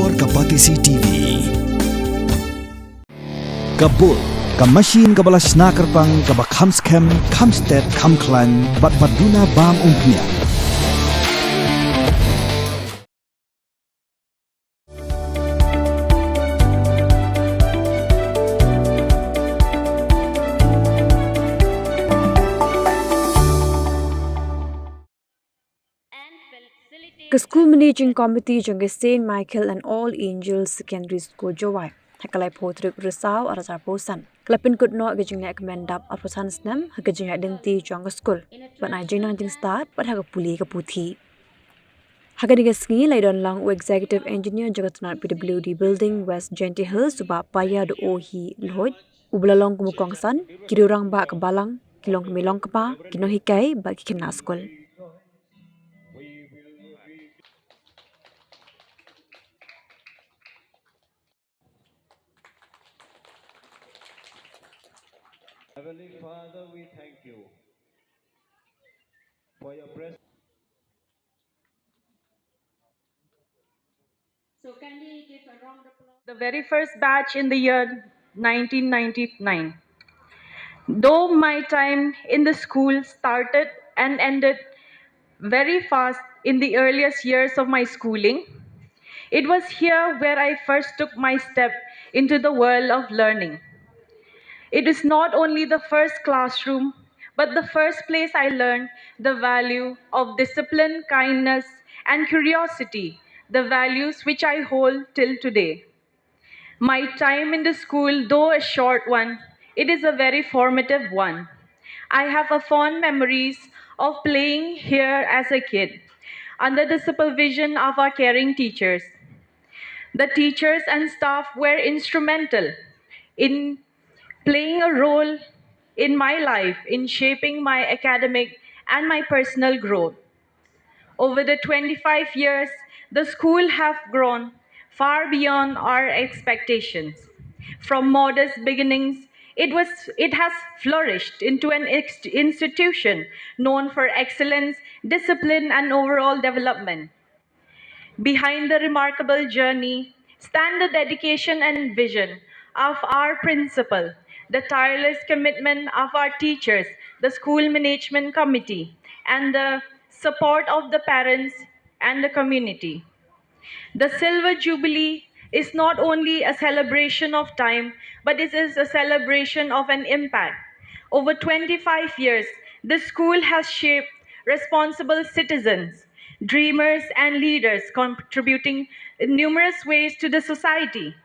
Bor kapati TV. Kabul, ka machine ka balas nakarpang ka ba kamskem, kamstet, kamklan, bat baduna bam umpnya. The school managing committee jang St. Michael and All Angels Secondary School Jowai. Hakalai potrik resau arasar posan. Klepin kut no gajing Lehkmen dap aposan snem hagajing identity jang school. But na jing nang start but hagapuli kaputhi. Hagadiga sngi laidon lang u executive engineer jagatnat PWD building West Genty Hills suba paya do ohi lhod. Ublalong kumukong san kirurang ba kabalang kilong kumilong kapa kinohikai ba kikina school. Heavenly Father, we thank you for your presence. So can we give a round of applause? The very first batch in the year 1999. Though my time in the school started and ended very fast in the earliest years of my schooling, it was here where I first took my step into the world of learning. It is not only the first classroom, but the first place I learned the value of discipline, kindness, and curiosity, the values which I hold till today. My time in the school, though a short one, it is a very formative one. I have a fond memories of playing here as a kid, under the supervision of our caring teachers. The teachers and staff were instrumental in playing a role in my life in shaping my academic and my personal growth. Over the 25 years, the school have grown far beyond our expectations. From modest beginnings, it has flourished into an institution known for excellence, discipline, and overall development. Behind the remarkable journey stand the dedication and vision of our principal, the tireless commitment of our teachers, the school management committee, and the support of the parents and the community. The Silver Jubilee is not only a celebration of time, but it is a celebration of an impact. Over 25 years, the school has shaped responsible citizens, dreamers, and leaders contributing in numerous ways to the society.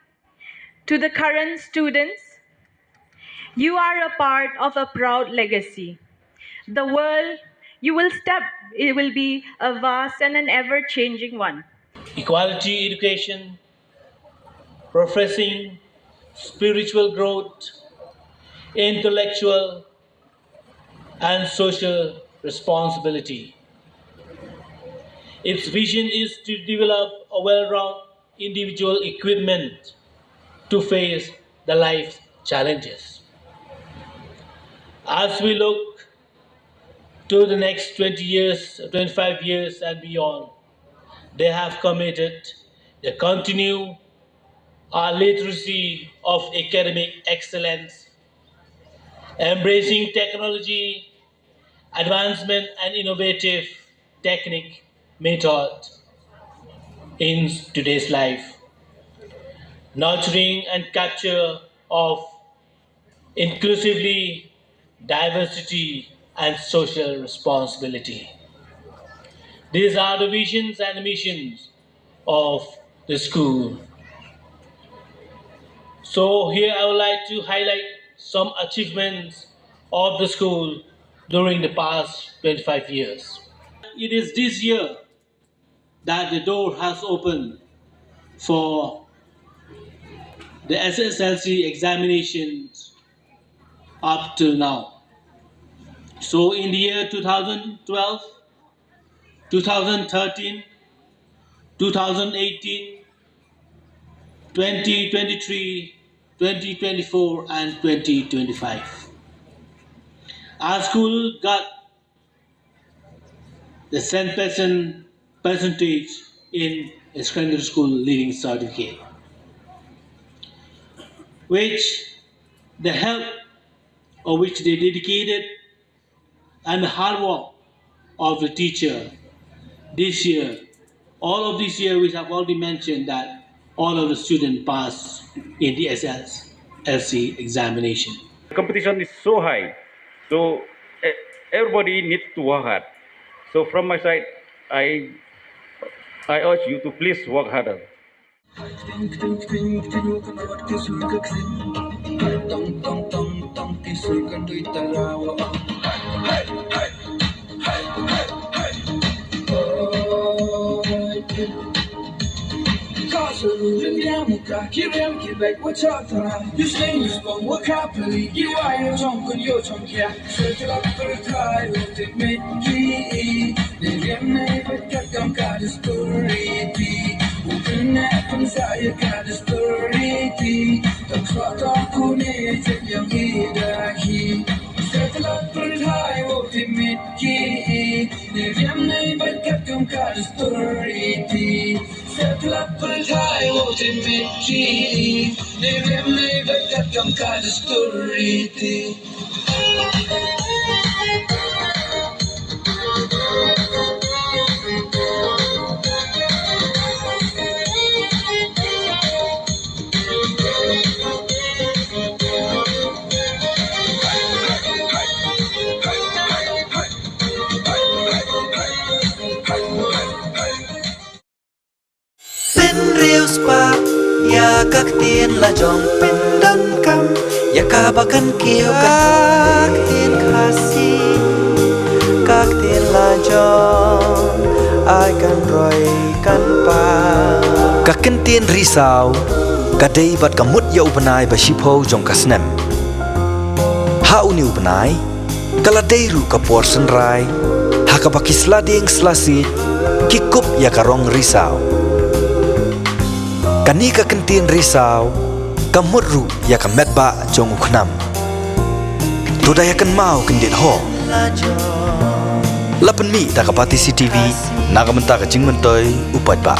To the current students, you are a part of a proud legacy. The world you will step, it will be a vast and an ever-changing one. Equality education, professing spiritual growth, intellectual and social responsibility. Its vision is to develop a well-rounded individual equipment to face the life challenges. As we look to the next 20 years, 25 years and beyond, they have committed, they continue our literacy of academic excellence, embracing technology, advancement and innovative technique method in today's life, nurturing and capture of inclusively diversity and social responsibility. These are the visions and missions of the school. So here I would like to highlight some achievements of the school during the past 25 years. It is this year that the door has opened for the SSLC examinations up till now. So in the year 2012, 2013, 2018, 2023, 2024 and 2025. Our school got the 10% percentage in a secondary school leaving certificate, which the help of which they dedicated and the hard work of the teacher this year, all of this year we have already mentioned that all of the students pass in the SSLC examination. Competition is so high, so everybody needs to work hard. So from my side, I urge you to please work harder. You say you spoke what happily, you are your tongue, your tongue, yeah. Search up for a tie, will take me. The never got them, got a story. Open up and say you got a story. The clock of Kune, take your head, he. Search up for a tie, will take me. The never got them, got a story. Settle up for a tie, won't it be? Never got some kind of story. Pin real spark, ya các tiên là dòng pin đâm cam, ya cả ba căn kiêu các tiên khasi, các tiên là dòng ai căn rồi căn pa, các căn tiên risau, các đây bắt cả mút ya upanai ba shipo dòng kasnem, ha uni upanai, kala đây ru ka portion rai, ha ka bakisla ding slasi, kikup ya karong risau. Kani ka kentin risau, kamut ru ya ka metba jong ukhnam. Toda ya kan mau kendit ho. Lapan mi ta ka pati CTV, naga menta ka jingmentoi upat ba.